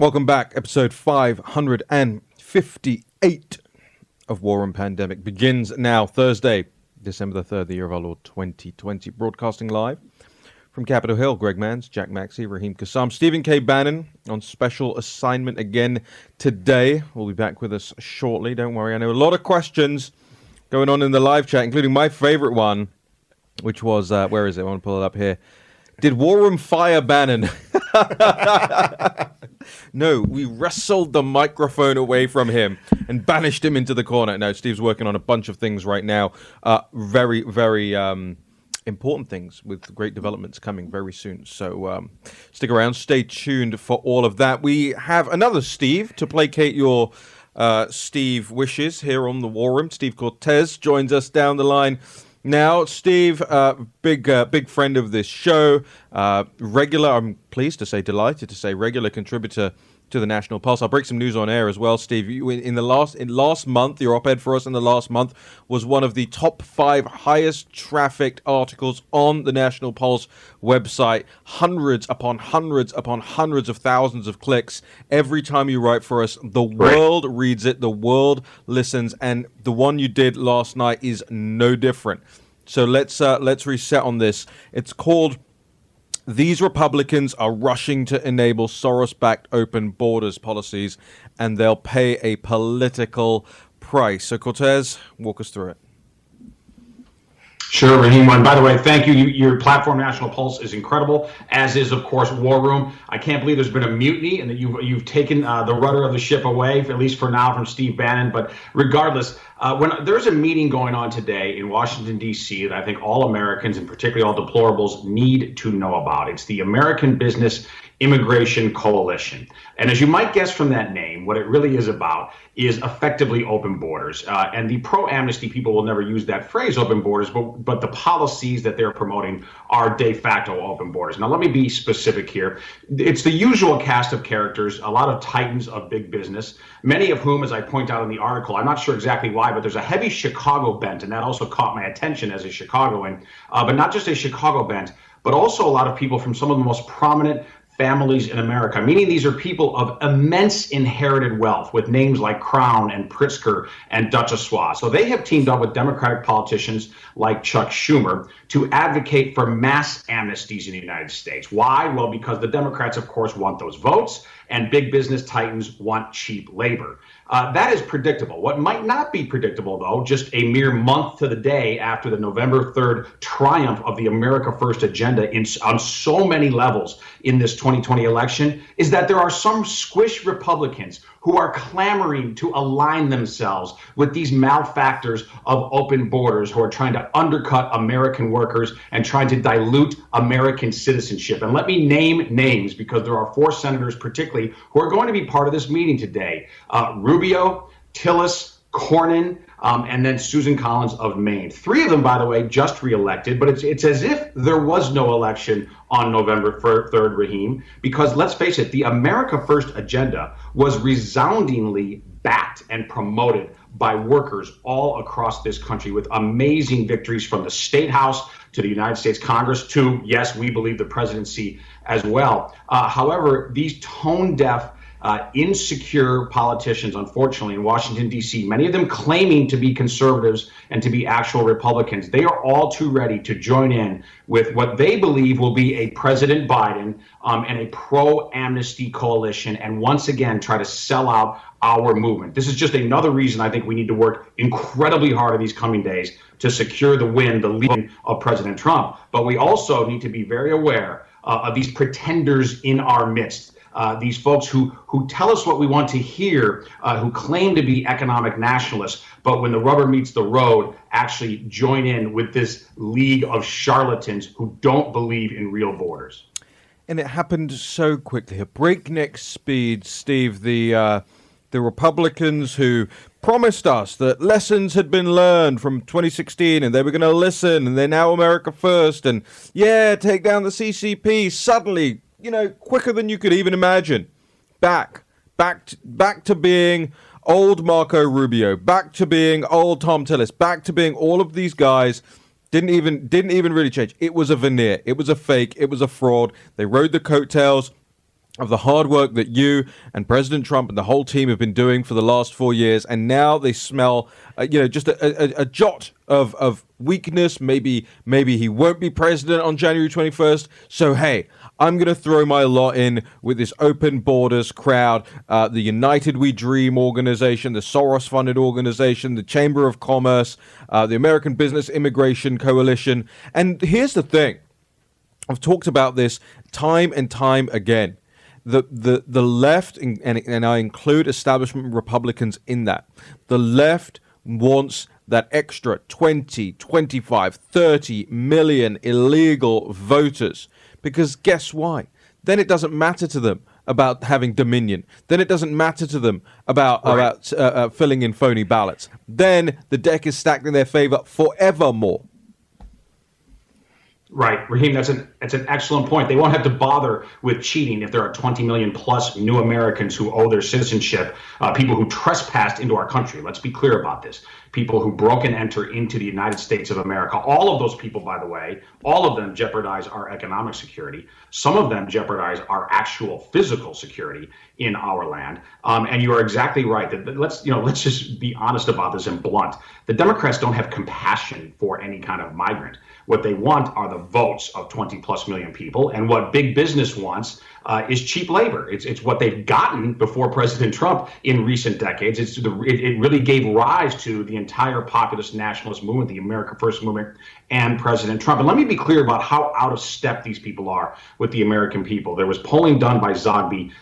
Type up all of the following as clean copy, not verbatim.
Welcome back. Episode 558 of War and Pandemic begins now, Thursday, December the 3rd, the year of our Lord 2020. Broadcasting live from Capitol Hill. Greg Manns, Jack Maxey, Raheem Kassam, Stephen K. Bannon on special assignment again today. Will be back with us shortly. Don't worry. I know a lot of questions going on in the live chat, including my favorite one, which was, where is it? I want to pull it up here. Did War Room fire Bannon? No, we wrestled the microphone away from him and banished him into the corner. No, Steve's working on a bunch of things right now. Very, very important things with great developments coming very soon. So stick around, stay tuned for all of that. We have another Steve to placate your Steve wishes here on the War Room. Steve Cortes joins us down the line. Now, Steve, big friend of this show, regular, I'm pleased to say, delighted to say, regular contributor to the National Pulse. I'll break some news on air as well, Steve. You, in last month, your op-ed for us in the last month was one of the top 5 highest trafficked articles on the National Pulse website. Hundreds upon hundreds upon hundreds of thousands of clicks every time you write for us. The world reads it, the world listens, and the one you did last night is no different. So let's reset on this. It's called "These Republicans are rushing to enable Soros-backed open borders policies, and they'll pay a political price." So Cortes, walk us through it. Sure, Raheem. And by the way, thank you. Your platform, National Pulse, is incredible, as is, of course, War Room. I can't believe there's been a mutiny and that you've taken the rudder of the ship away, at least for now, from Steve Bannon. But regardless, when there's a meeting going on today in Washington, D.C., that I think all Americans, and particularly all deplorables, need to know about. It's the American Business Immigration Coalition. And as you might guess from that name, what it really is about is effectively open borders. And the pro-amnesty people will never use that phrase, open borders, but the policies that they're promoting are de facto open borders. Now, let me be specific here. It's the usual cast of characters, a lot of titans of big business, many of whom, as I point out in the article, I'm not sure exactly why, but there's a heavy Chicago bent, and that also caught my attention as a Chicagoan, but not just a Chicago bent, but also a lot of people from some of the most prominent families in America, meaning these are people of immense inherited wealth with names like Crown and Pritzker and Duchossois. So they have teamed up with Democratic politicians like Chuck Schumer to advocate for mass amnesties in the United States. Why? Well, because the Democrats, of course, want those votes, and big business titans want cheap labor. That is predictable. What might not be predictable, though, just a mere month to the day after the November 3rd triumph of the America First agenda on so many levels in this 2020 election, is that there are some squish Republicans who are clamoring to align themselves with these malefactors of open borders, who are trying to undercut American workers and trying to dilute American citizenship. And let me name names, because there are 4 senators particularly who are going to be part of this meeting today. Rubio, Tillis, Cornyn, and then Susan Collins of Maine. 3 of them, by the way, just reelected, but it's as if there was no election on November 3rd, Raheem, because let's face it, the America First agenda was resoundingly backed and promoted by workers all across this country, with amazing victories from the State House to the United States Congress to, yes, we believe, the presidency as well. However, these tone-deaf, insecure politicians, unfortunately, in Washington, D.C., many of them claiming to be conservatives and to be actual Republicans, they are all too ready to join in with what they believe will be a President Biden and a pro-amnesty coalition, and once again try to sell out our movement. This is just another reason I think we need to work incredibly hard in these coming days to secure the lead of President Trump. But we also need to be very aware of these pretenders in our midst. These folks who tell us what we want to hear, who claim to be economic nationalists, but when the rubber meets the road, actually join in with this league of charlatans who don't believe in real borders. And it happened so quickly, at breakneck speed, Steve. The Republicans who promised us that lessons had been learned from 2016 and they were going to listen, and they're now America First, and take down the CCP, suddenly, quicker than you could even imagine, back to being old Marco Rubio, back to being old Tom Tillis, back to being all of these guys. Didn't even really change. It was a veneer. It was a fake. It was a fraud. They rode the coattails of the hard work that you and President Trump and the whole team have been doing for the last 4 years, and now they smell, just a jot of weakness. Maybe he won't be president on January 21st. So hey, I'm going to throw my lot in with this open borders crowd, the United We Dream organization, the Soros-funded organization, the Chamber of Commerce, the American Business Immigration Coalition. And here's the thing. I've talked about this time and time again. The left, and I include establishment Republicans in that, the left wants that extra 20, 25, 30 million illegal voters. Because guess why? Then it doesn't matter to them about having dominion. Then it doesn't matter to them about filling in phony ballots. Then the deck is stacked in their favor forevermore. Right, Raheem, that's an excellent point. They won't have to bother with cheating if there are 20 million plus new Americans who owe their citizenship, people who trespassed into our country. Let's be clear about this. People who broke and enter into the United States of America. All of those people, by the way, all of them jeopardize our economic security. Some of them jeopardize our actual physical security in our land. And you are exactly right. Let's just be honest about this and blunt. The Democrats don't have compassion for any kind of migrant. What they want are the votes of 20 plus million people. And what big business wants is cheap labor. It's what they've gotten before President Trump in recent decades. It really gave rise to the entire populist nationalist movement, the America First movement, and President Trump. And let me be clear about how out of step these people are with the American people. There was polling done by Zogby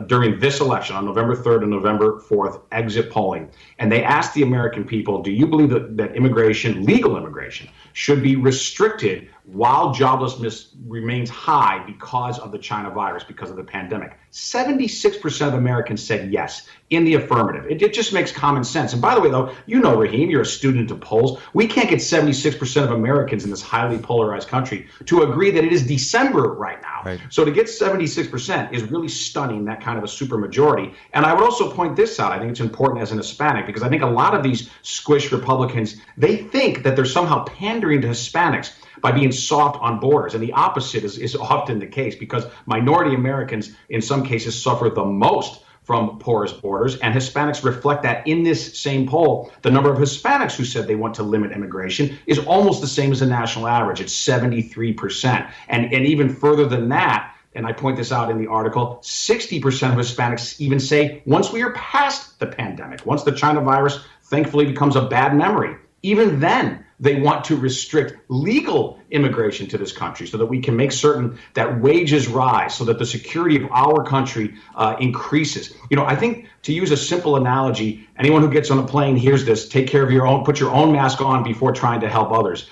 during this election on November 3rd and November 4th, exit polling. And they asked the American people, do you believe that immigration, legal immigration, should be restricted while joblessness remains high because of the China virus, because of the pandemic? 76% of Americans said yes, in the affirmative. It just makes common sense. And by the way, though, Raheem, you're a student of polls. We can't get 76% of Americans in this highly polarized country to agree that it is December right now. Right. So to get 76% is really stunning, that kind of a supermajority. And I would also point this out. I think it's important as an Hispanic, because I think a lot of these squish Republicans, they think that they're somehow pandering to Hispanics by being soft on borders. And the opposite is often the case, because minority Americans in some cases suffer the most from porous borders, and Hispanics reflect that in this same poll. The number of Hispanics who said they want to limit immigration is almost the same as the national average. It's 73%. And even further than that, and I point this out in the article, 60% of Hispanics even say once we are past the pandemic, once the China virus thankfully becomes a bad memory, even then they want to restrict legal immigration to this country so that we can make certain that wages rise, so that the security of our country increases. I think, to use a simple analogy, anyone who gets on a plane hears this: take care of your own, put your own mask on before trying to help others.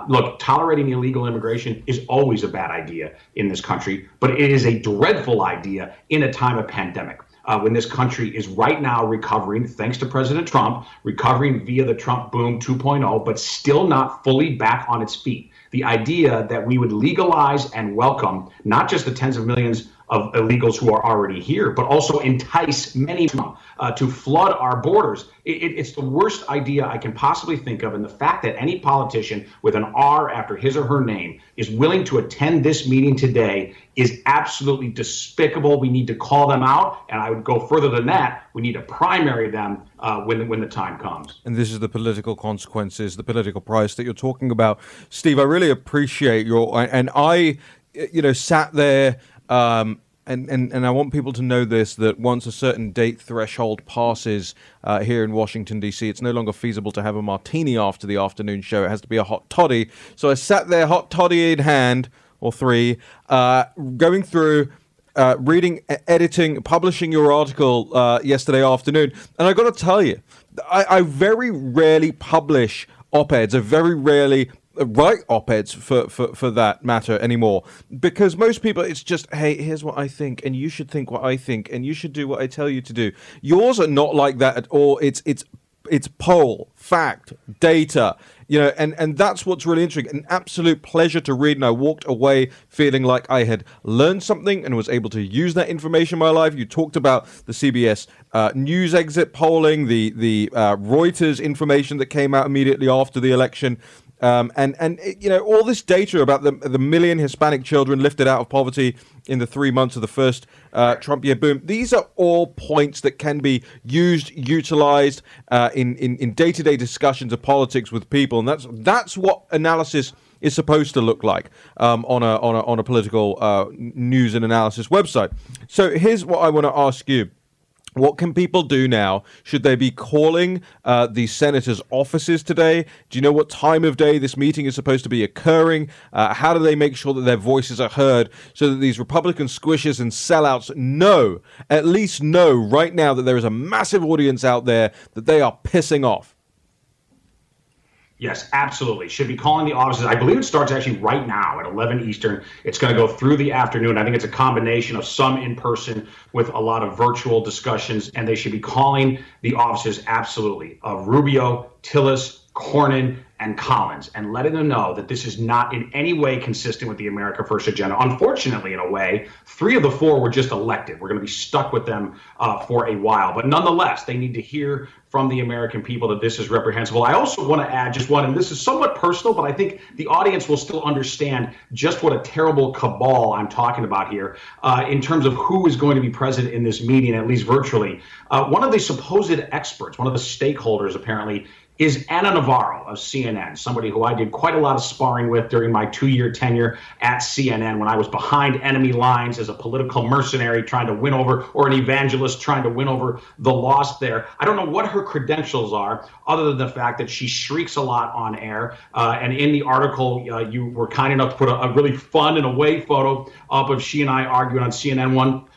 Look, tolerating illegal immigration is always a bad idea in this country, but it is a dreadful idea in a time of pandemic. When this country is right now recovering, thanks to President Trump, recovering via the Trump boom 2.0, but still not fully back on its feet. The idea that we would legalize and welcome not just the tens of millions of illegals who are already here, but also entice many to flood our borders. It's the worst idea I can possibly think of. And the fact that any politician with an R after his or her name is willing to attend this meeting today is absolutely despicable. We need to call them out. And I would go further than that. We need to primary them when the time comes. And this is the political consequences, the political price that you're talking about. Steve, I really appreciate and I sat there, and I want people to know this, that once a certain date threshold passes here in Washington, D.C., it's no longer feasible to have a martini after the afternoon show. It has to be a hot toddy. So I sat there, hot toddy in hand, or three, going through, reading, editing, publishing your article yesterday afternoon. And I got to tell you, I very rarely publish op-eds. I very rarely write op-eds for that matter anymore, because most people, it's just, hey, here's what I think, and you should think what I think, and you should do what I tell you to do. Yours are not like that at all. It's poll, fact, data, and that's what's really interesting. An absolute pleasure to read, and I walked away feeling like I had learned something and was able to use that information in my life. You talked about the CBS News exit polling, the Reuters information that came out immediately after the election. And all this data about the million Hispanic children lifted out of poverty in the 3 months of the first Trump year boom. These are all points that can be utilized in day-to-day discussions of politics with people, and that's what analysis is supposed to look like on a political news and analysis website. So here's what I want to ask you. What can people do now? Should they be calling the senators' offices today? Do you know what time of day this meeting is supposed to be occurring? How do they make sure that their voices are heard so that these Republican squishers and sellouts at least know right now that there is a massive audience out there that they are pissing off? Yes, absolutely. Should be calling the offices. I believe it starts actually right now at 11 Eastern. It's going to go through the afternoon. I think it's a combination of some in person with a lot of virtual discussions, and they should be calling the offices absolutely of Rubio, Tillis, Cornyn, and Collins, and letting them know that this is not in any way consistent with the America First agenda. Unfortunately, in a way, 3 of the 4 were just elected. We're going to be stuck with them for a while. But nonetheless, they need to hear from the American people that this is reprehensible. I also want to add just one, and this is somewhat personal, but I think the audience will still understand just what a terrible cabal I'm talking about here in terms of who is going to be present in this meeting, at least virtually. One of the supposed experts, one of the stakeholders apparently, is Ana Navarro of CNN, somebody who I did quite a lot of sparring with during my 2-year tenure at CNN when I was behind enemy lines as a political mercenary trying to win over, or an evangelist trying to win over the lost there. I don't know what her credentials are other than the fact that she shrieks a lot on air. And in the article, you were kind enough to put a really fun and away photo up of she and I arguing on CNN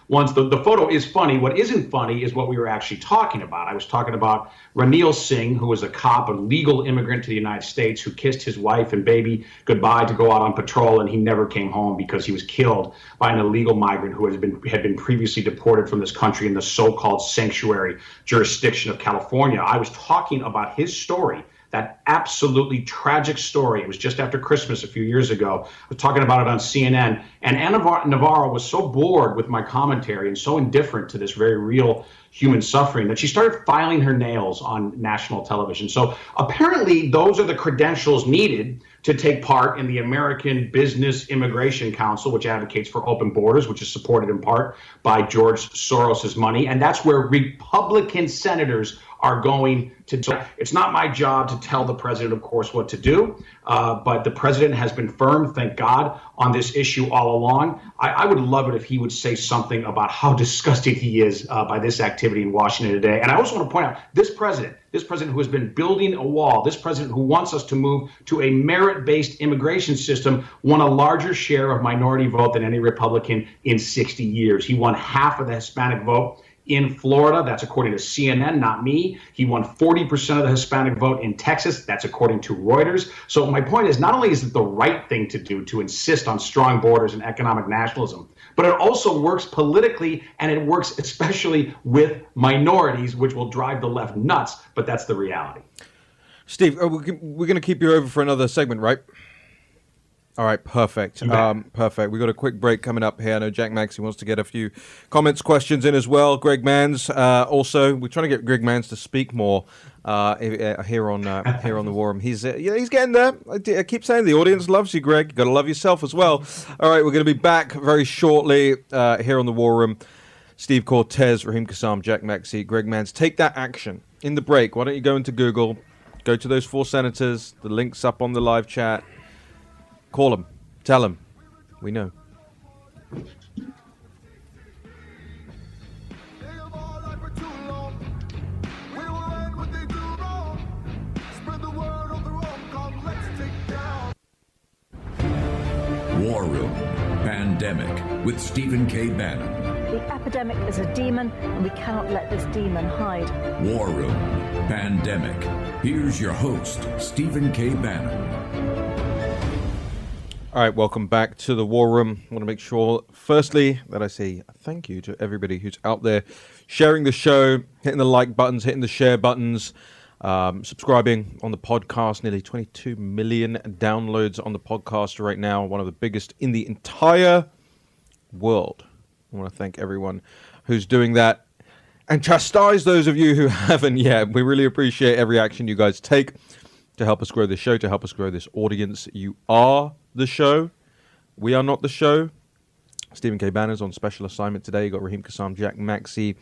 once. The photo is funny. What isn't funny is what we were actually talking about. I was talking about Ranil Singh, who was a cop, a legal immigrant to the United States, who kissed his wife and baby goodbye to go out on patrol, and he never came home because he was killed by an illegal migrant who had been previously deported from this country in the so-called sanctuary jurisdiction of California. I was talking about his story, that absolutely tragic story. It was just after Christmas a few years ago. I was talking about it on CNN. And Ana Navarro was so bored with my commentary and so indifferent to this very real human suffering that she started filing her nails on national television. So apparently those are the credentials needed to take part in the American Business Immigration Council, which advocates for open borders, which is supported in part by George Soros's money. And that's where Republican senators are going to do. It's not my job to tell the president, of course, what to do, but the president has been firm, thank God, on this issue all along. I would love it if he would say something about how disgusted he is by this activity in Washington today. And I also want to point out, this president who has been building a wall, this president who wants us to move to a merit-based immigration system, won a larger share of minority vote than any Republican in 60 years. He won half of the Hispanic vote in Florida. That's according to CNN, not me. He won 40% of the Hispanic vote in Texas. That's according to Reuters. So my point is, not only is it the right thing to do to insist on strong borders and economic nationalism, but it also works politically, and it works especially with minorities, which will drive the left nuts. But that's the reality. Steve, we're going to keep you over for another segment, right? All right, perfect. Perfect. We've got a quick break coming up here. I know Jack Maxey wants to get a few comments, questions in as well. Greg Manns, also, we're trying to get Greg Manns to speak more here on the War Room. He's getting there. I keep saying the audience loves you, Greg. You've got to love yourself as well. All right, we're going to be back very shortly here on the War Room. Steve Cortes, Raheem Kassam, Jack Maxey, Greg Manns. Take that action in the break. Why don't you go into Google, go to those 4 senators, the link's up on the live chat. Call them. Tell them. We know. War Room Pandemic with Stephen K. Bannon. The epidemic is a demon, and we cannot let this demon hide. War Room Pandemic. Here's your host, Stephen K. Bannon. All right, welcome back to the War Room. I want to make sure, firstly, that I say thank you to everybody who's out there sharing the show, hitting the like buttons, hitting the share buttons, subscribing on the podcast. Nearly 22 million downloads on the podcast right now, one of the biggest in the entire world. I want to thank everyone who's doing that and chastise those of you who haven't yet. We really appreciate every action you guys take. to help us grow this show, to help us grow this audience. You are the show. We are not the show. Stephen K. Banner's on special assignment today. You got Raheem Kassam, Jack Maxey,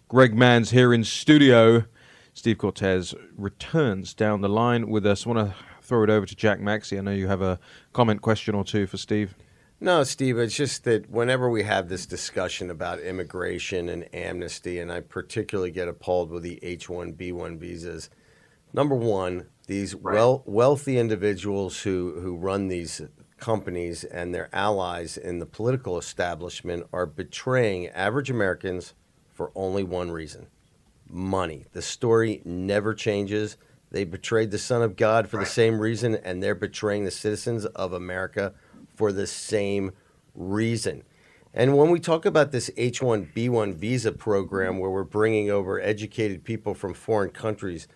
Greg Manns here in studio. Steve Cortes returns down the line with us. I want to throw it over to Jack Maxey. I know you have a comment, question or two for Steve. No, Steve, it's just that whenever we have this discussion about immigration and amnesty, and I particularly get appalled with the H-1B1 visas, number one, these wealthy individuals who run these companies and their allies in the political establishment are betraying average Americans for only one reason: money. The story never changes. They betrayed the Son of God for the same reason, and they're betraying the citizens of America for the same reason. And when we talk about this H-1B1 visa program where we're bringing over educated people from foreign countries,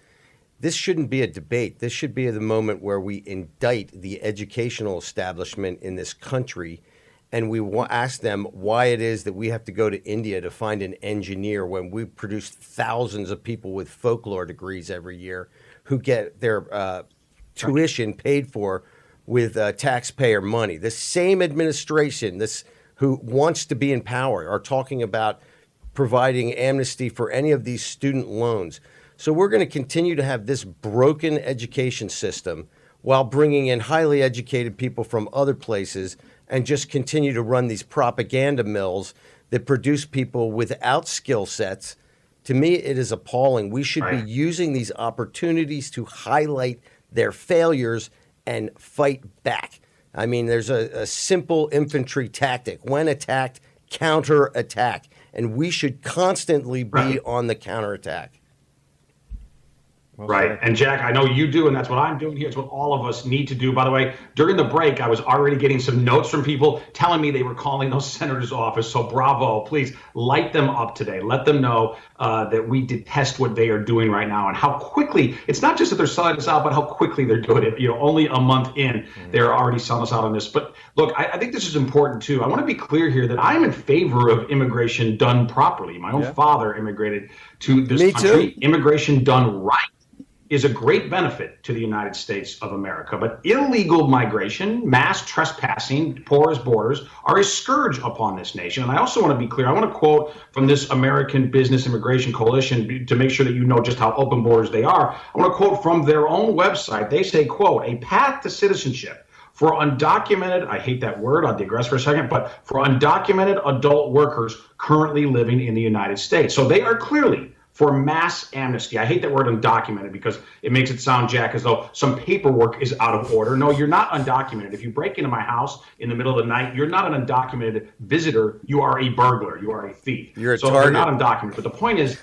this shouldn't be a debate. This should be the moment where we indict the educational establishment in this country, and we ask them why it is that we have to go to India to find an engineer when we produce thousands of people with folklore degrees every year who get their tuition paid for with taxpayer money. The same administration, who wants to be in power, are talking about providing amnesty for any of these student loans. So we're going to continue to have this broken education system while bringing in highly educated people from other places and just continue to run these propaganda mills that produce people without skill sets. To me, it is appalling. We should be using these opportunities to highlight their failures and fight back. I mean, there's a simple infantry tactic. When attacked, counterattack. And we should constantly be on the counterattack. Right. And Jack, I know you do, and that's what I'm doing here. It's what all of us need to do. By the way, during the break, I was already getting some notes from people telling me they were calling those senators' office. So bravo, please light them up today. Let them know that we detest what they are doing right now and how quickly, it's not just that they're selling us out, but how quickly they're doing it. You know, only a month in, they're already selling us out on this. But look, I think this is important too. I want to be clear here that I'm in favor of immigration done properly. My own father immigrated to this country. Too. Immigration done right is a great benefit to the United States of America. But illegal migration, mass trespassing, porous borders are a scourge upon this nation. And I also want to be clear. I want to quote from this American Business Immigration Coalition to make sure that you know just how open borders they are. I want to quote from their own website. They say, quote, "A path to citizenship for undocumented," I hate that word, I'll digress for a second, but for undocumented adult workers currently living in the United States. So they are clearly for mass amnesty. I hate that word undocumented because it makes it sound, Jack, as though some paperwork is out of order. No, you're not undocumented. If you break into my house in the middle of the night, you're not an undocumented visitor. You are a burglar. You are a thief. You're a so target. They're not undocumented. But the point is,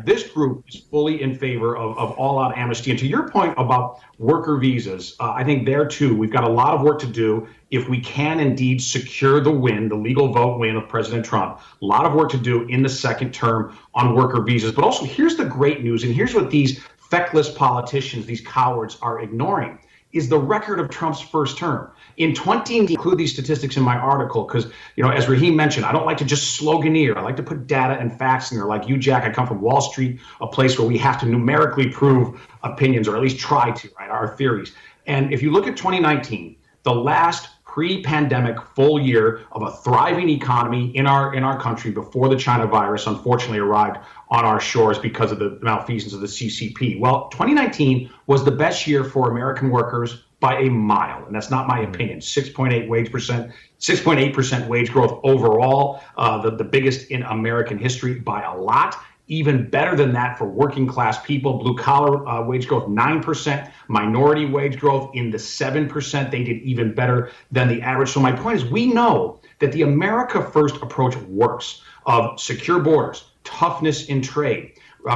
this group is fully in favor of all-out amnesty. And to your point about worker visas, I think there, too, we've got a lot of work to do if we can indeed secure the win, the legal vote win of President Trump. A lot of work to do in the second term on worker visas. But also, here's the great news, and here's what these feckless politicians, these cowards, are ignoring, is the record of Trump's first term. In 20, include these statistics in my article, because, you know, as Raheem mentioned, I don't like to just sloganeer. I like to put data and facts in there. Like you, Jack, I come from Wall Street, a place where we have to numerically prove opinions, or at least try to, right, our theories. And if you look at 2019, the last pre-pandemic full year of a thriving economy in our country before the China virus unfortunately arrived on our shores because of the malfeasance of the CCP. Well, 2019 was the best year for American workers by a mile, and that's not my opinion. 6.8% wage growth overall, the biggest in American history by a lot. Even better than that for working class people. Blue collar wage growth 9%, minority wage growth in the 7%. They did even better than the average. So my point is, we know that the America First approach works, of secure borders, toughness in trade,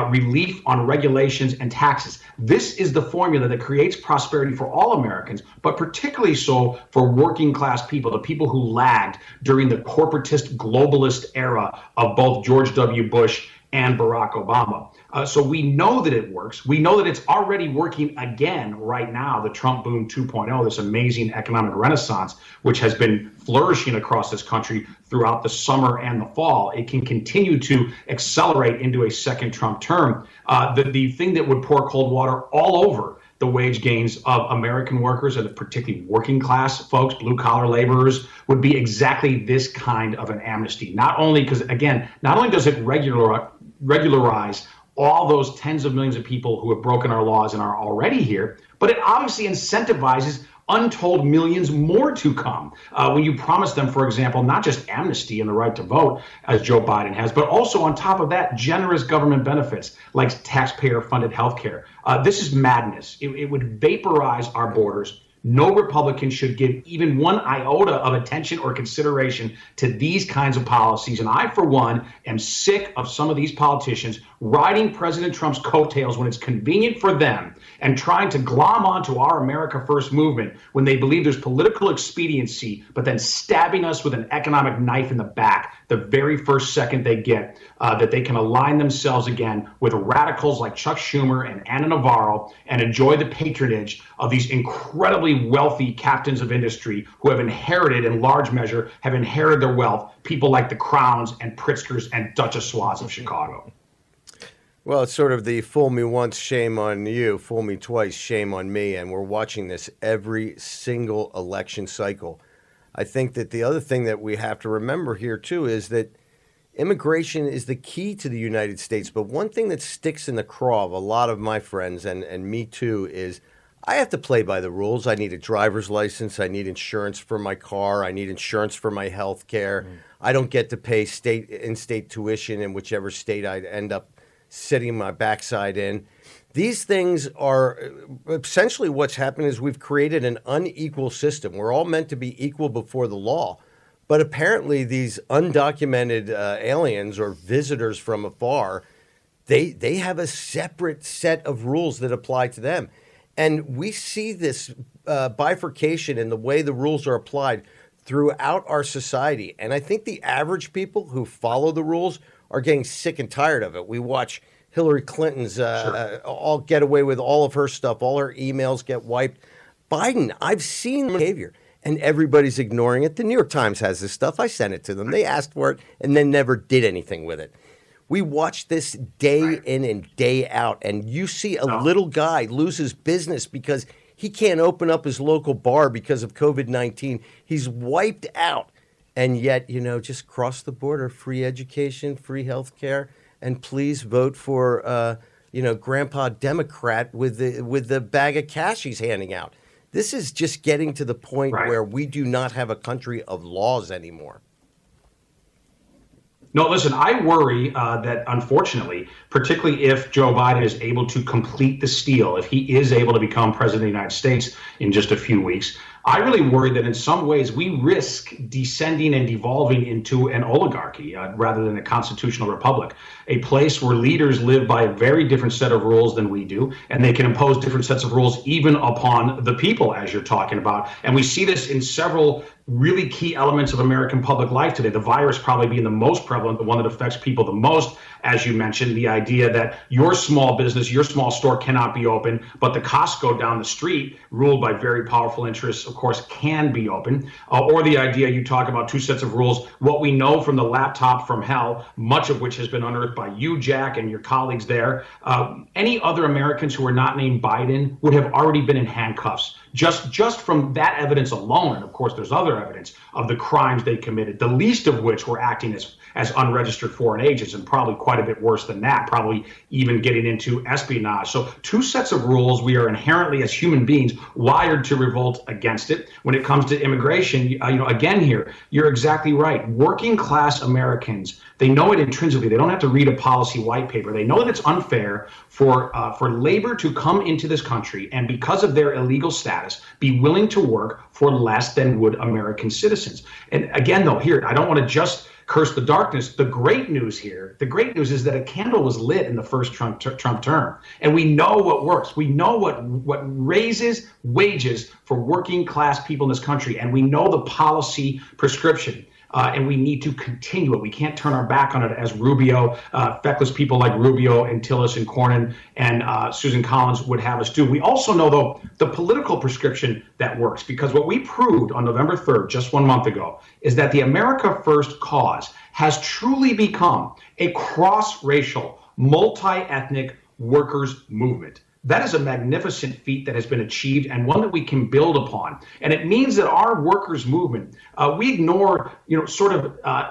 relief on regulations and taxes. This is the formula that creates prosperity for all Americans, but particularly so for working class people, the people who lagged during the corporatist globalist era of both George W. Bush and Barack Obama. So we know that it works. We know that it's already working again right now, the Trump boom 2.0, this amazing economic renaissance, which has been flourishing across this country throughout the summer and the fall. It can continue to accelerate into a second Trump term. The thing that would pour cold water all over the wage gains of American workers, and particularly working class folks, blue collar laborers, would be exactly this kind of an amnesty. Not only because, again, not only does it regularize all those tens of millions of people who have broken our laws and are already here, but it obviously incentivizes untold millions more to come. When you promise them, for example, not just amnesty and the right to vote, as Joe Biden has, but also on top of that, generous government benefits like taxpayer-funded health care. This is madness. It would vaporize our borders. No Republican should give even one iota of attention or consideration to these kinds of policies. And I, for one, am sick of some of these politicians riding President Trump's coattails when it's convenient for them and trying to glom onto our America First movement when they believe there's political expediency, but then stabbing us with an economic knife in the back the very first second they get, that they can align themselves again with radicals like Chuck Schumer and Ana Navarro and enjoy the patronage of these incredibly wealthy captains of industry who have inherited, in large measure, have inherited their wealth, people like the Crowns and Pritzkers and Duchossois of Chicago. Well, it's sort of the fool me once, shame on you, fool me twice, shame on me, and we're watching this every single election cycle. I think that the other thing that we have to remember here, too, is that immigration is the key to the United States. But one thing that sticks in the craw of a lot of my friends, and me too, is I have to play by the rules. I need a driver's license. I need insurance for my car. I need insurance for my health care. I don't get to pay in-state tuition in whichever state I end up sitting my backside in. These things are essentially what's happened is we've created an unequal system. We're all meant to be equal before the law. But apparently these undocumented aliens or visitors from afar, they have a separate set of rules that apply to them. And we see this bifurcation in the way the rules are applied throughout our society. And I think the average people who follow the rules are getting sick and tired of it. We watch Hillary Clinton's all get away with all of her stuff. All her emails get wiped. Biden, I've seen behavior, and everybody's ignoring it. The New York Times has this stuff. I sent it to them. They asked for it and then never did anything with it. We watch this day in and day out, and you see a little guy lose his business because he can't open up his local bar because of COVID-19. He's wiped out. And yet, just cross the border, free education, free health care, and please vote for, Grandpa Democrat with the bag of cash he's handing out. This is just getting to the point where we do not have a country of laws anymore. No, listen, I worry that, unfortunately, particularly if Joe Biden is able to complete the steal, if he is able to become president of the United States in just a few weeks, I really worry that in some ways we risk descending and devolving into an oligarchy rather than a constitutional republic, a place where leaders live by a very different set of rules than we do, and they can impose different sets of rules even upon the people, as you're talking about. And we see this in several really key elements of American public life today. The virus probably being the most prevalent, the one that affects people the most, as you mentioned, the idea that your small business, your small store cannot be open, but the Costco down the street, ruled by very powerful interests, of course, can be open. Or the idea you talk about two sets of rules, what we know from the laptop from hell, much of which has been unearthed by you, Jack, and your colleagues there. Any other Americans who are not named Biden would have already been in handcuffs. Just from that evidence alone, and of course there's other evidence of the crimes they committed, the least of which were acting as unregistered foreign agents, and probably quite a bit worse than that, probably even getting into espionage. So two sets of rules. We are inherently, as human beings, wired to revolt against it. When it comes to immigration, again here, you're exactly right. Working class Americans, they know it intrinsically. They don't have to read a policy white paper. They know that it's unfair for labor to come into this country and, because of their illegal status, be willing to work for less than would American citizens. And again, though, here, I don't want to just curse the darkness. The great news is that a candle was lit in the first Trump term. And we know what works. We know what raises wages for working class people in this country. And we know the policy prescription. And we need to continue it. We can't turn our back on it, as Rubio, feckless people like Rubio and Tillis and Cornyn and Susan Collins would have us do. We also know, though, the political prescription that works, because what we proved on November 3rd, just 1 month ago, is that the America First cause has truly become a cross-racial, multi-ethnic workers' movement. That is a magnificent feat that has been achieved and one that we can build upon. And it means that our workers' movement, we ignore,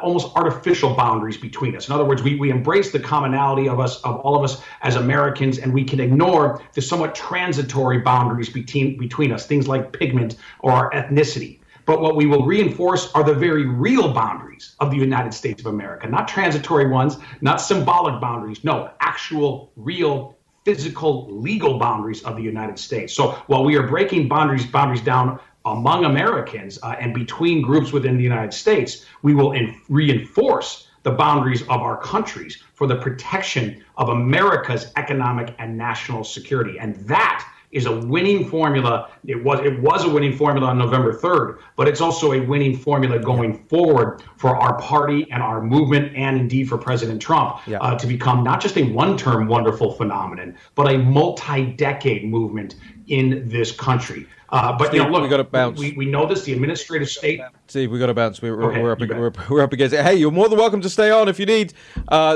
almost artificial boundaries between us. In other words, we embrace the commonality of all of us as Americans, and we can ignore the somewhat transitory boundaries between us, things like pigment or our ethnicity. But what we will reinforce are the very real boundaries of the United States of America, not transitory ones, not symbolic boundaries, no, actual, real, physical, legal boundaries of the United States. So while we are breaking boundaries down among Americans and between groups within the United States, we will reinforce the boundaries of our countries for the protection of America's economic and national security. And that is a winning formula. It was a winning formula on November 3rd, but it's also a winning formula going forward for our party and our movement, and indeed for President Trump, to become not just a one-term wonderful phenomenon, but a multi-decade movement in this country. But Steve, look, we got to bounce. We know this. The administrative state. Steve, we got to bounce. We're up against it. Hey, you're more than welcome to stay on if you need.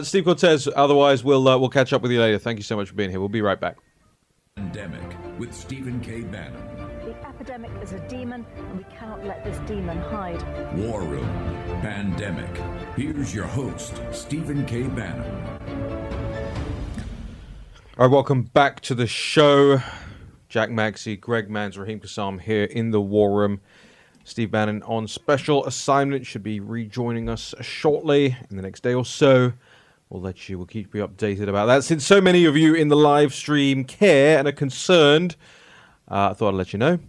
Steve Cortes. Otherwise, we'll catch up with you later. Thank you so much for being here. We'll be right back. Pandemic with Stephen K. Bannon. The epidemic is a demon, and we cannot let this demon hide. War Room. Pandemic. Here's your host, Stephen K. Bannon. All right, welcome back to the show. Jack Maxey, Greg Mans, Raheem Kassam here in the War Room. Steve Bannon on special assignment, should be rejoining us shortly in the next day or so. We'll keep you updated about that. Since so many of you in the live stream care and are concerned, I thought I'd let you know.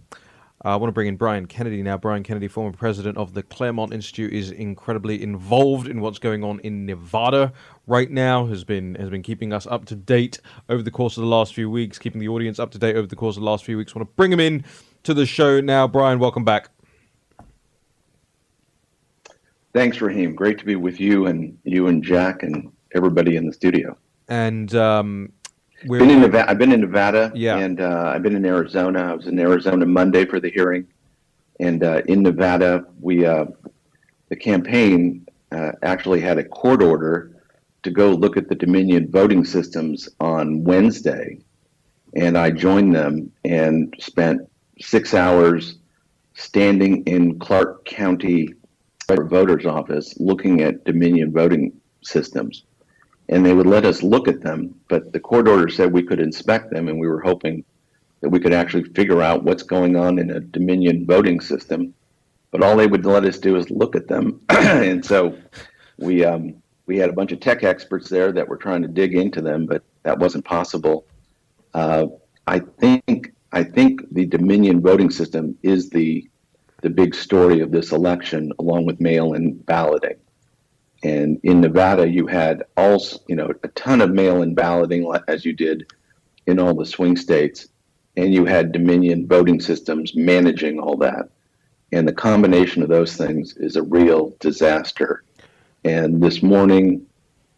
I want to bring in Brian Kennedy now. Brian Kennedy, former president of the Claremont Institute, is incredibly involved in what's going on in Nevada right now, has been keeping us up to date over the course of the last few weeks, keeping the audience up to date over the course of the last few weeks. I want to bring him in to the show now. Brian, welcome back. Thanks, Raheem. Great to be with you and Jack and everybody in the studio. And I've been in Nevada, yeah. And I've been in Arizona. I was in Arizona Monday for the hearing, and in Nevada, the campaign actually had a court order to go look at the Dominion voting systems on Wednesday, and I joined them and spent 6 hours standing in Clark County voter's office looking at Dominion voting systems. And they would let us look at them, but the court order said we could inspect them, and we were hoping that we could actually figure out what's going on in a Dominion voting system. But all they would let us do is look at them. And so we had a bunch of tech experts there that were trying to dig into them, but that wasn't possible. I think the Dominion voting system is the big story of this election, along with mail-in balloting. And in Nevada, you had a ton of mail-in balloting, as you did in all the swing states, and you had Dominion voting systems managing all that. And the combination of those things is a real disaster. And this morning,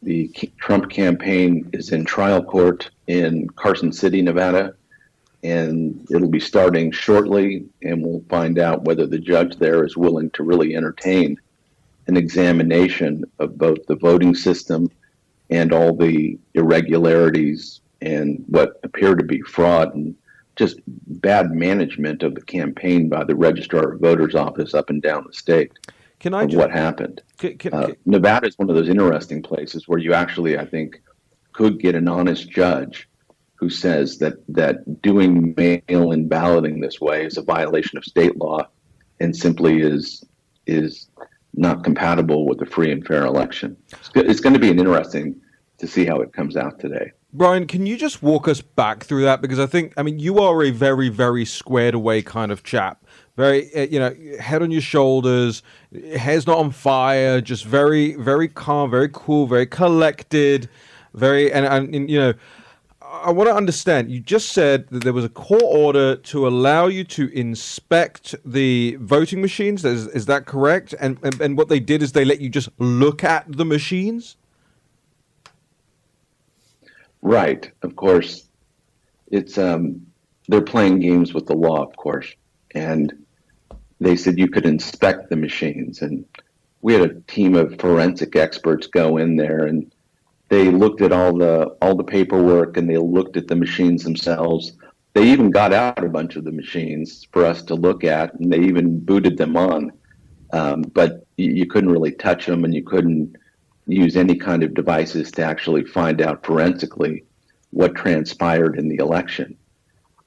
the Trump campaign is in trial court in Carson City, Nevada, and it'll be starting shortly, and we'll find out whether the judge there is willing to really entertain an examination of both the voting system and all the irregularities and what appear to be fraud and just bad management of the campaign by the Registrar of Voters Office up and down the state. What happened? Nevada is one of those interesting places where you actually, I think, could get an honest judge who says that doing mail-in balloting this way is a violation of state law and simply is not compatible with a free and fair election. It's going to be interesting to see how it comes out today. Brian, can you just walk us back through that? Because you are a very, very squared away kind of chap. Very, head on your shoulders, hair's not on fire, just very, very calm, very cool, very collected, I want to understand, you just said that there was a court order to allow you to inspect the voting machines. Is that correct? And what they did is they let you just look at the machines? Right. Of course, it's they're playing games with the law, of course. And they said you could inspect the machines. And we had a team of forensic experts go in there, and They looked at all the paperwork, and they looked at the machines themselves. They even got out a bunch of the machines for us to look at, and they even booted them on. But you couldn't really touch them, and you couldn't use any kind of devices to actually find out forensically what transpired in the election.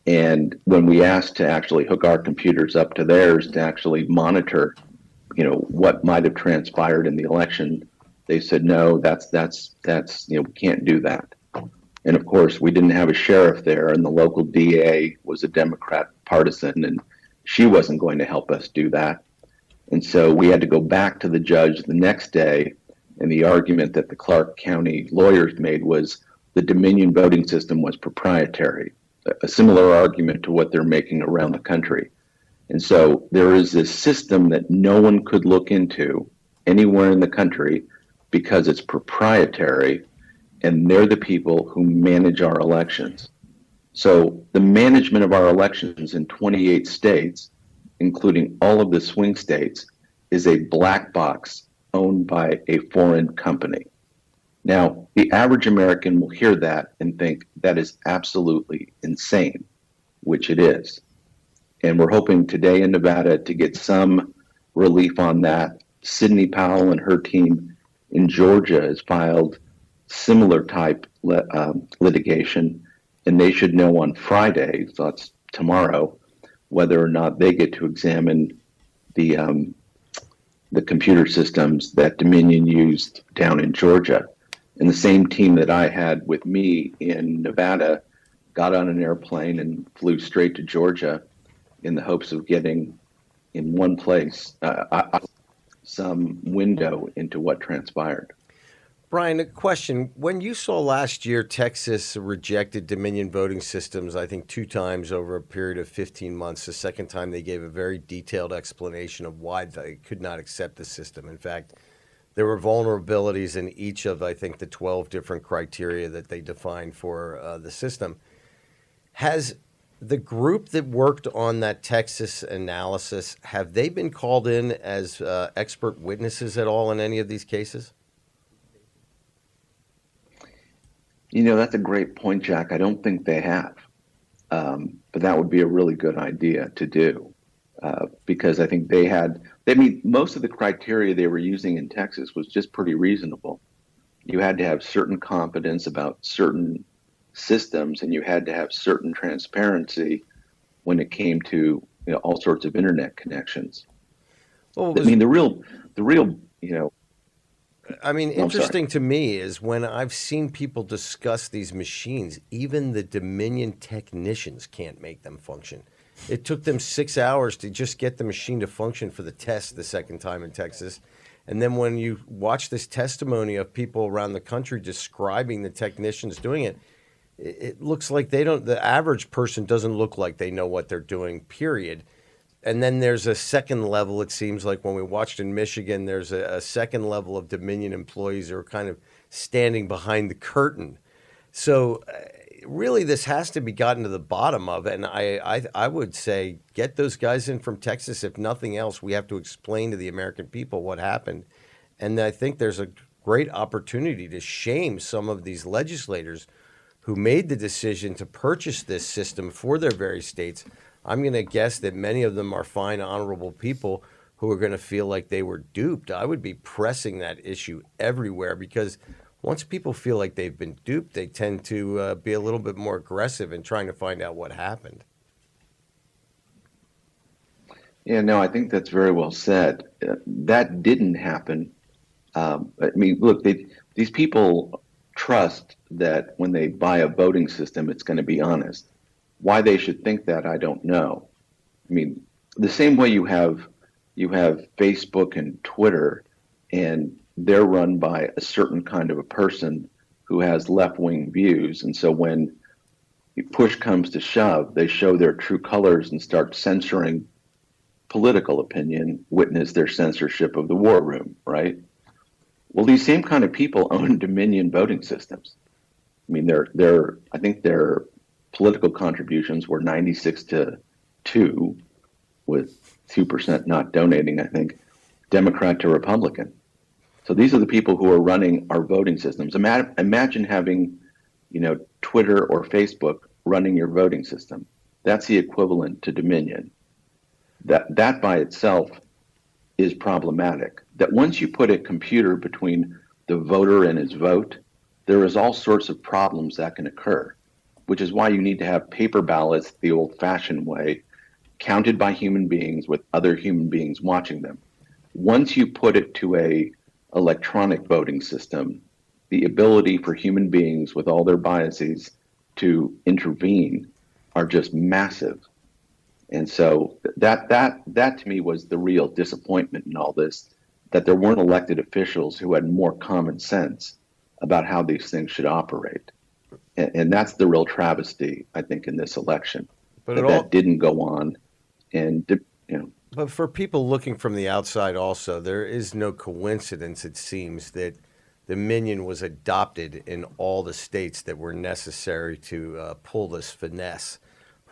And when we asked to actually hook our computers up to theirs to actually monitor, what might have transpired in the election, they said, no, that's, we can't do that. And of course, we didn't have a sheriff there, and the local DA was a Democrat partisan, and she wasn't going to help us do that. And so we had to go back to the judge the next day, and the argument that the Clark County lawyers made was the Dominion voting system was proprietary, a similar argument to what they're making around the country. And so there is this system that no one could look into anywhere in the country because it's proprietary, and they're the people who manage our elections. So the management of our elections in 28 states, including all of the swing states, is a black box owned by a foreign company. Now, the average American will hear that and think that is absolutely insane, which it is. And we're hoping today in Nevada to get some relief on that. Sidney Powell and her team in Georgia has filed similar type litigation, and they should know on Friday, so that's tomorrow, whether or not they get to examine the computer systems that Dominion used down in Georgia. And the same team that I had with me in Nevada got on an airplane and flew straight to Georgia in the hopes of getting in one place some window into what transpired. Brian, a question. When you saw last year Texas rejected Dominion voting systems, I think 2 times over a period of 15 months, the second time they gave a very detailed explanation of why they could not accept the system. In fact, there were vulnerabilities in each of, I think, the 12 different criteria that they defined for the system. Has the group that worked on that Texas analysis, have they been called in as expert witnesses at all in any of these cases? That's a great point, Jack. I don't think they have. But that would be a really good idea to do. Because I think most of the criteria they were using in Texas was just pretty reasonable. You had to have certain confidence about certain systems, and you had to have certain transparency when it came to all sorts of internet connections. Well, interesting to me is when I've seen people discuss these machines, even the Dominion technicians can't make them function. It took them 6 hours to just get the machine to function for the test the second time in Texas. And then when you watch this testimony of people around the country describing the technicians doing it, it looks like the average person doesn't look like they know what they're doing, period. And then there's a second level, it seems like when we watched in Michigan, there's a second level of Dominion employees who are kind of standing behind the curtain. So really, this has to be gotten to the bottom of. And I would say get those guys in from Texas. If nothing else, we have to explain to the American people what happened. And I think there's a great opportunity to shame some of these legislators who made the decision to purchase this system for their very states. I'm going to guess that many of them are fine, honorable people who are going to feel like they were duped. I would be pressing that issue everywhere because once people feel like they've been duped, they tend to be a little bit more aggressive in trying to find out what happened. Yeah, no, I think that's very well said. That didn't happen. Look, these people trust that when they buy a voting system, it's going to be honest. Why they should think that, I don't know. The same way you have Facebook and Twitter, and they're run by a certain kind of a person who has left-wing views. And so when push comes to shove, they show their true colors and start censoring political opinion, witness their censorship of the war room, right? Well, these same kind of people own Dominion voting systems. I think their political contributions were 96-2, with 2% not donating, I think, Democrat to Republican. So these are the people who are running our voting systems. Imagine having, Twitter or Facebook running your voting system. That's the equivalent to Dominion. That by itself is problematic. That once you put a computer between the voter and his vote, there is all sorts of problems that can occur, which is why you need to have paper ballots the old-fashioned way, counted by human beings with other human beings watching them. Once you put it to a electronic voting system, the ability for human beings with all their biases to intervene are just massive. And so that to me was the real disappointment in all this, that there weren't elected officials who had more common sense about how these things should operate. And that's the real travesty, I think, in this election, that didn't go on. And, But for people looking from the outside also, there is no coincidence, it seems, that the Dominion was adopted in all the states that were necessary to pull this finesse,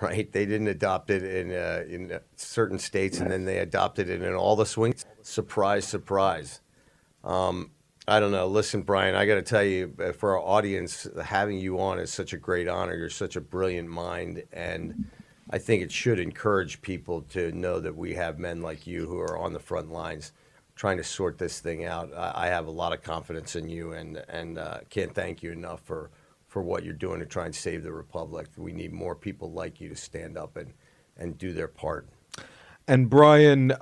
right? They didn't adopt it in certain states, and then they adopted it in all the swing. Surprise, surprise. I don't know. Listen, Brian, I got to tell you, for our audience, having you on is such a great honor. You're such a brilliant mind, and I think it should encourage people to know that we have men like you who are on the front lines trying to sort this thing out. I have a lot of confidence in you, and can't thank you enough for what you're doing to try and save the republic. We need more people like you to stand up and do their part. And Brian,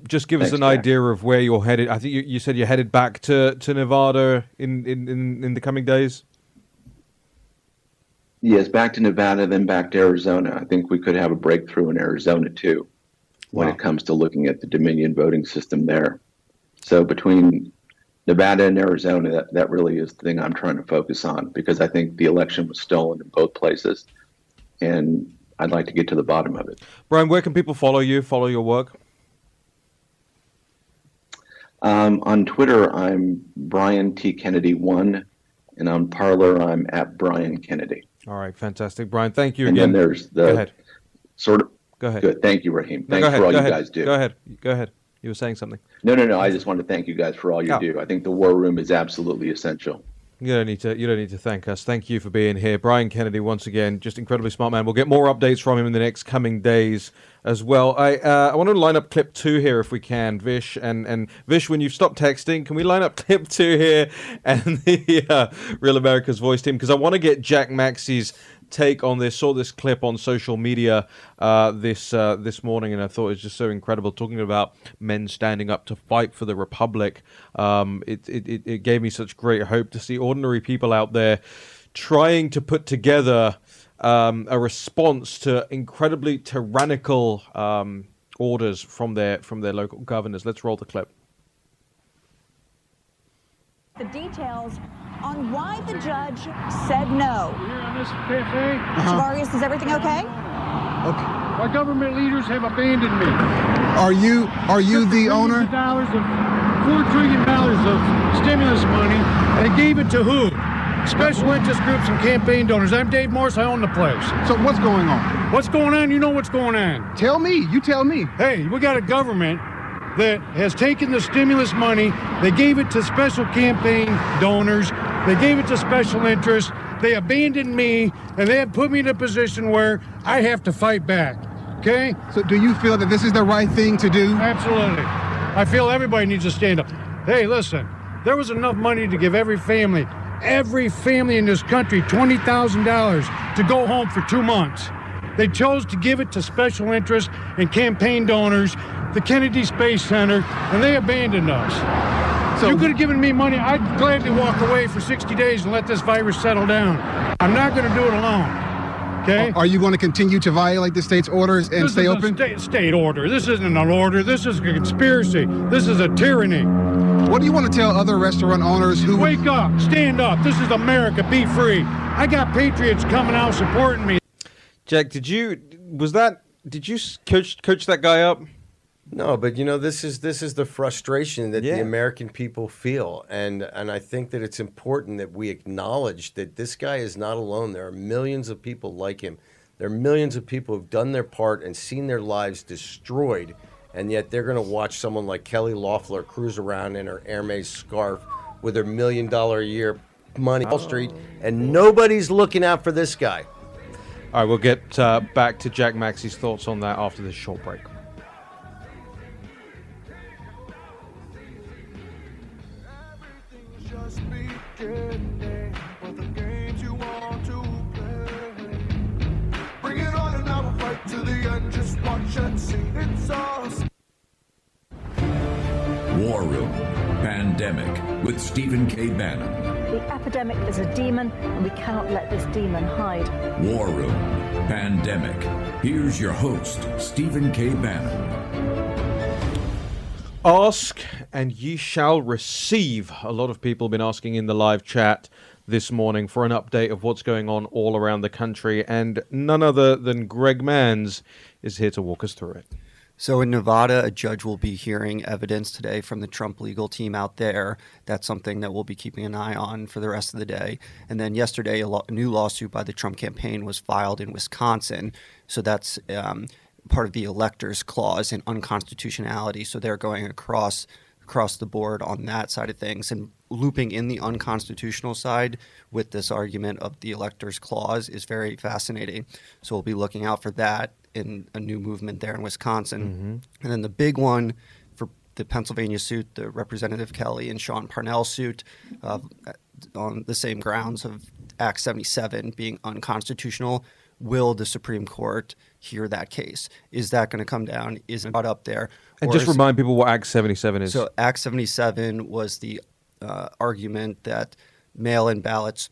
just give us an idea of where you're headed. I think you said you're headed back to Nevada in the coming days. Yes, back to Nevada, then back to Arizona. I think we could have a breakthrough in Arizona too, when it comes to looking at the Dominion voting system there. So between Nevada and Arizona, that really is the thing I'm trying to focus on, because I think the election was stolen in both places, and I'd like to get to the bottom of it. Brian, where can people follow you, follow your work? On Twitter, I'm Brian T. Kennedy 1, and on Parler, I'm at Brian Kennedy. All right, fantastic. Brian, thank you and again. And then there's the Go ahead. Go ahead. Good. Thank you, Raheem. No, Thanks for all you guys do. Go ahead. You were saying something. No. I just wanted to thank you guys for all you do. I think the War Room is absolutely essential. You don't need to thank us. Thank you for being here. Brian Kennedy, once again, just incredibly smart man. We'll get more updates from him in the next coming days as well. I want to line up clip 2 here if we can, Vish. And Vish, when you've stopped texting, can we line up clip 2 here and the Real America's Voice team? Because I want to get Jack Maxey's take on this. Saw this clip on social media this morning, and I thought it was just so incredible, talking about men standing up to fight for the republic. It gave me such great hope to see ordinary people out there trying to put together a response to incredibly tyrannical orders from their local governors. Let's roll the clip. The details on why the judge said no. Here on this cafe. Tavarius, is everything okay? Okay. My government leaders have abandoned me. Are you the owner? $4 trillion of stimulus money. They gave it to who? Special interest groups and campaign donors. I'm Dave Morris. I own the place. So what's going on? What's going on? You know what's going on. Tell me. You tell me. Hey, we got a government that has taken the stimulus money. They gave it to special campaign donors. They gave it to special interests. They abandoned me, and they have put me in a position where I have to fight back. Okay? So do you feel that this is the right thing to do? Absolutely. I feel everybody needs to stand up. Hey, listen, there was enough money to give every family in this country $20,000 to go home for 2 months. They chose to give it to special interests and campaign donors, the Kennedy Space Center, and they abandoned us. So you could have given me money. I'd gladly walk away for 60 days and let this virus settle down. I'm not going to do it alone. Okay? Are you going to continue to violate the state's orders and stay open? State order. This isn't an order. This is a conspiracy. This is a tyranny. What do you want to tell other restaurant owners who... Wake up. Stand up. This is America. Be free. I got patriots coming out supporting me. Jack, did you coach that guy up? No, but this is the frustration that the American people feel, and I think that it's important that we acknowledge that this guy is not alone. There are millions of people like him. There are millions of people who've done their part and seen their lives destroyed And yet they're going to watch someone like Kelly Loeffler cruise around in her Hermes scarf with her $1 million a year money on Wall Street, and nobody's looking out for this guy. All right, we'll get back to Jack Maxey's thoughts on that after this short break. War Room Pandemic with Stephen K. Bannon. The epidemic is a demon, and we cannot let this demon hide. War Room Pandemic. Here's your host, Stephen K. Bannon. Ask and ye shall receive. A lot of people have been asking in the live chat this morning for an update of what's going on all around the country, and none other than Greg Manns is here to walk us through it. So in Nevada, a judge will be hearing evidence today from the Trump legal team out there. That's something that we'll be keeping an eye on for the rest of the day. And then yesterday, a new lawsuit by the Trump campaign was filed in Wisconsin. So that's part of the electors clause and unconstitutionality. So they're going across the board on that side of things, and looping in the unconstitutional side with this argument of the electors clause is very fascinating. So we'll be looking out for that in a new movement there in Wisconsin. Mm-hmm. And then the big one for the Pennsylvania suit, the Representative Kelly and Sean Parnell suit, on the same grounds of Act 77 being unconstitutional. Will the Supreme Court hear that case? Is that going to come down? Is it brought up there? And just remind people what Act 77 is. So Act 77 was the argument that mail-in ballots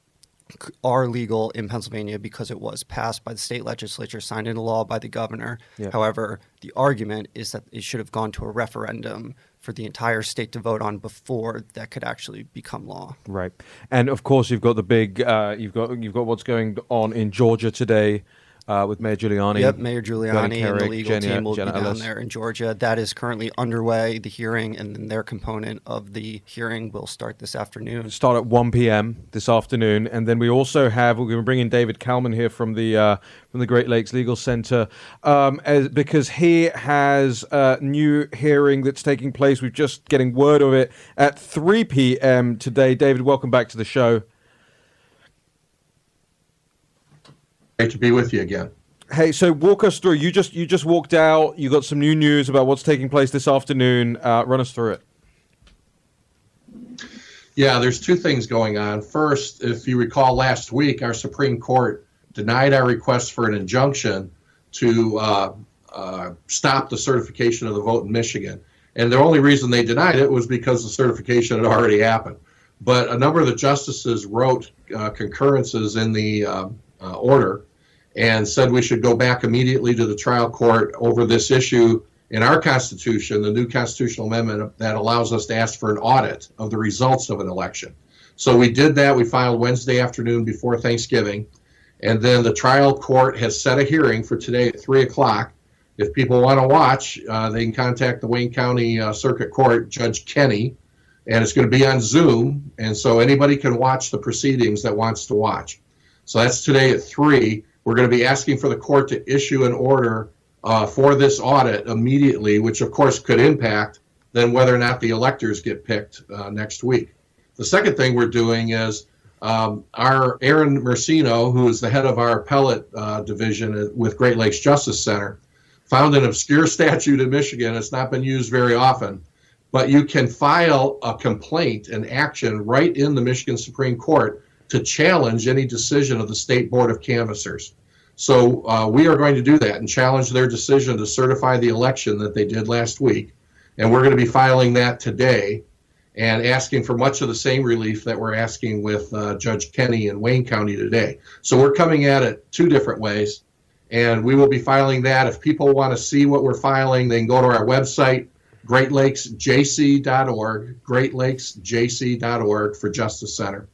are legal in Pennsylvania because it was passed by the state legislature, signed into law by the governor. Yeah. However, the argument is that it should have gone to a referendum for the entire state to vote on before that could actually become law. Right. And of course, you've got the big, you've got what's going on in Georgia today. With Mayor Giuliani. Yep, Mayor Giuliani and the legal team will be down there in Georgia. That is currently underway, the hearing, and then their component of the hearing will start this afternoon. Start at 1 p.m. this afternoon. And then we also have, we're going to bring in David Kallman here from the Great Lakes Legal Center because he has a new hearing that's taking place. We're just getting word of it at 3 p.m. today. David, welcome back to the show. Great to be with you again. Hey, so walk us through. You just walked out. You got some new news about what's taking place this afternoon. Run us through it. Yeah, there's two things going on. First, if you recall last week, our Supreme Court denied our request for an injunction to stop the certification of the vote in Michigan. And the only reason they denied it was because the certification had already happened. But a number of the justices wrote concurrences in the order and said we should go back immediately to the trial court over this issue in our Constitution, the new constitutional amendment that allows us to ask for an audit of the results of an election. So we did that. We filed Wednesday afternoon before Thanksgiving. And then the trial court has set a hearing for today at 3 o'clock. If people want to watch, they can contact the Wayne County Circuit Court, Judge Kenny, and it's going to be on Zoom. And so anybody can watch the proceedings that wants to watch. So that's today at 3. We're going to be asking for the court to issue an order for this audit immediately, which of course could impact then whether or not the electors get picked next week. The second thing we're doing is our Aaron Mercino, who is the head of our appellate division with Great Lakes Justice Center, found an obscure statute in Michigan. It's not been used very often, but you can file a complaint, an action right in the Michigan Supreme Court to challenge any decision of the State Board of Canvassers. So we are going to do that and challenge their decision to certify the election that they did last week. And we're going to be filing that today and asking for much of the same relief that we're asking with Judge Kenny in Wayne County today. So we're coming at it two different ways, and we will be filing that. If people want to see what we're filing, they can go to our website, greatlakesjc.org, greatlakesjc.org for Justice Center.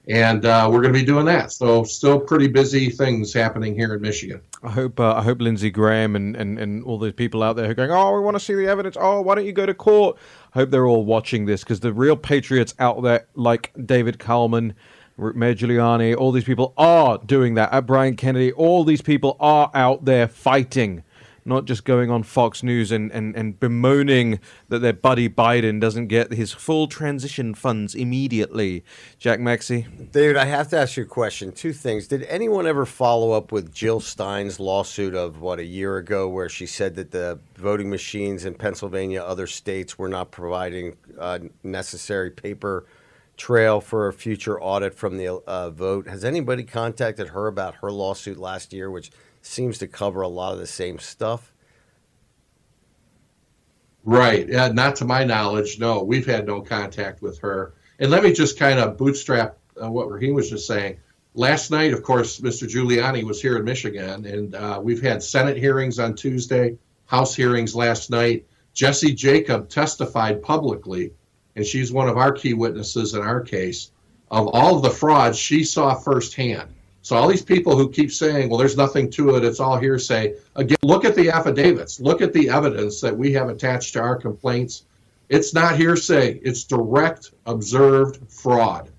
And we're going to be doing that. So still pretty busy things happening here in Michigan. I hope Lindsey Graham and all those people out there who are going, oh, we want to see the evidence. Oh, why don't you go to court? I hope they're all watching this, because the real patriots out there, like David Kallman, Mayor Giuliani, all these people are doing that. Brian Kennedy, all these people are out there fighting not just going on Fox News and bemoaning that their buddy Biden doesn't get his full transition funds immediately. Jack Maxey? Dude, I have to ask you a question. Two things. Did anyone ever follow up with Jill Stein's lawsuit of, a year ago, where she said that the voting machines in Pennsylvania, other states, were not providing necessary paper trail for a future audit from the vote? Has anybody contacted her about her lawsuit last year, which seems to cover a lot of the same stuff? Right. Yeah, not to my knowledge. No, we've had no contact with her. And let me just kind of bootstrap what Raheem was just saying. Last night, of course, Mr. Giuliani was here in Michigan, and we've had Senate hearings on Tuesday, House hearings last night. Jesse Jacob testified publicly, and she's one of our key witnesses in our case, of all of the frauds she saw firsthand. So all these people who keep saying, well, there's nothing to it, it's all hearsay. Again, look at the affidavits. Look at the evidence that we have attached to our complaints. It's not hearsay. It's direct, observed fraud.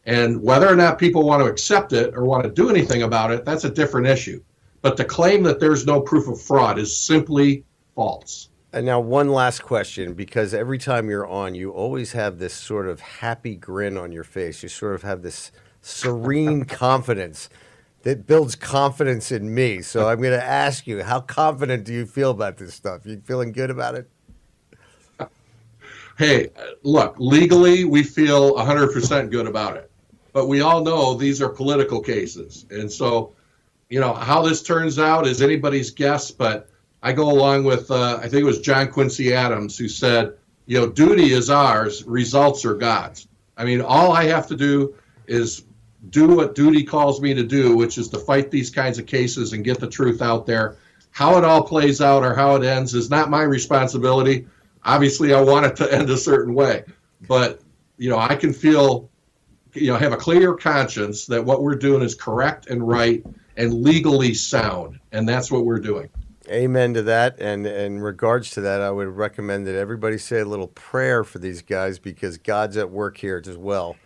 And whether or not people want to accept it or want to do anything about it, that's a different issue. But to claim that there's no proof of fraud is simply false. And now one last question, because every time you're on, you always have this sort of happy grin on your face. You sort of have this serene confidence that builds confidence in me. So I'm going to ask you, how confident do you feel about this stuff? You feeling good about it? Hey, look, legally, we feel 100% good about it. But we all know these are political cases. And so, how this turns out is anybody's guess. But I go along with, I think it was John Quincy Adams who said, duty is ours, results are God's. I mean, all I have to do is do what duty calls me to do, which is to fight these kinds of cases and get the truth out there. How it all plays out or how it ends is not my responsibility. Obviously, I want it to end a certain way. But, I can feel, have a clear conscience that what we're doing is correct and right and legally sound. And that's what we're doing. Amen to that. And in regards to that, I would recommend that everybody say a little prayer for these guys, because God's at work here as well.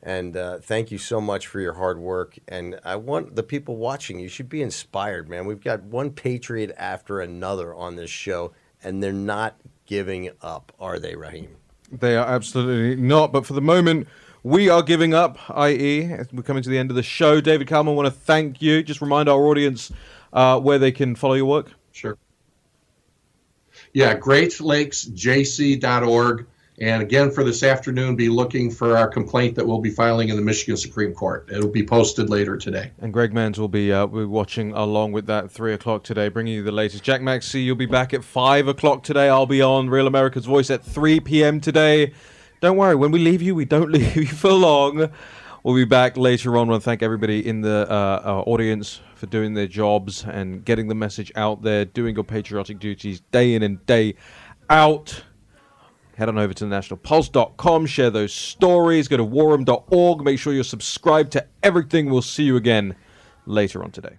And thank you so much for your hard work. And I want the people watching, you should be inspired, man. We've got one patriot after another on this show, and they're not giving up, are they, Raheem? They are absolutely not. But for the moment, we are giving up, i.e., we're coming to the end of the show. David Kallman, want to thank you. Just remind our audience where they can follow your work. Sure. Yeah, GreatLakesJC.org. And again, for this afternoon, be looking for our complaint that we'll be filing in the Michigan Supreme Court. It'll be posted later today. And Greg Manns will be watching along with that at 3 o'clock today, bringing you the latest. Jack Maxey, you'll be back at 5 o'clock today. I'll be on Real America's Voice at 3 p.m. today. Don't worry, when we leave you, we don't leave you for long. We'll be back later on. I want to thank everybody in the audience for doing their jobs and getting the message out there, doing your patriotic duties day in and day out. Head on over to thenationalpulse.com, share those stories, go to warroom.org, make sure you're subscribed to everything. We'll see you again later on today.